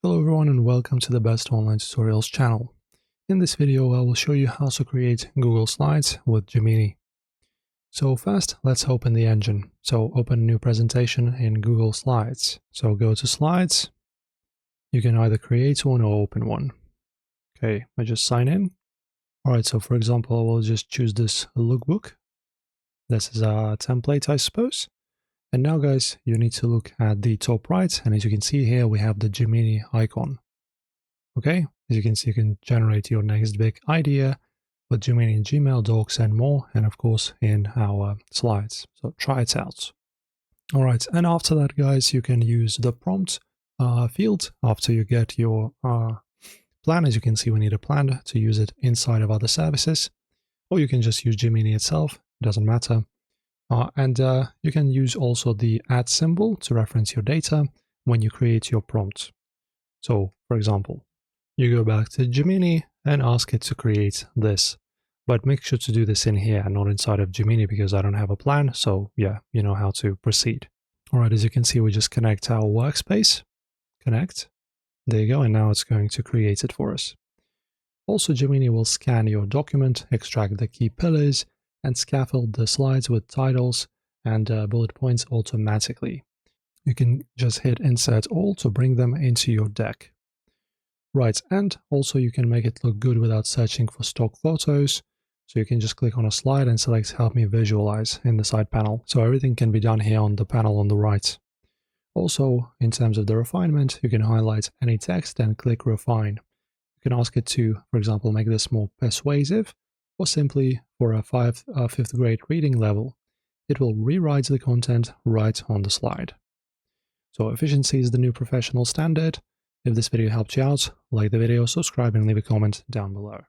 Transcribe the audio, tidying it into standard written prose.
Hello everyone and welcome to the Best Online Tutorials channel. In this video I will show you how to create Google Slides with Gemini. So first let's open the engine. So open a new presentation in Google Slides. So go to Slides. You can either create one or open one. Okay, I just sign in. Alright, so for example I will just choose this lookbook. This is a template I suppose. And now guys, you need to look at the top right, and as you can see here, we have the Gemini icon. Okay, as you can see, you can generate your next big idea with Gemini in Gmail, Docs, and more, and of course in our slides. So try it out. Alright, and after that guys, you can use the prompt field after you get your plan. As you can see, we need a plan to use it inside of other services, or you can just use Gemini itself, it doesn't matter. You can use also the @ symbol to reference your data when you create your prompt. So, for example, you go back to Gemini and ask it to create this. But make sure to do this in here and not inside of Gemini because I don't have a plan. So yeah, you know how to proceed. All right, as you can see, we just connect our workspace. Connect. There you go. And now it's going to create it for us. Also, Gemini will scan your document, extract the key pillars, and scaffold the slides with titles and bullet points automatically. You can just hit Insert All to bring them into your deck. Right, and also you can make it look good without searching for stock photos. So you can just click on a slide and select Help Me Visualize in the side panel. So everything can be done here on the panel on the right. Also, in terms of the refinement, you can highlight any text and click Refine. You can ask it to, for example, make this more persuasive, or simply for a 5th grade reading level, it will rewrite the content right on the slide. So efficiency is the new professional standard. If this video helped you out, like the video, subscribe and leave a comment down below.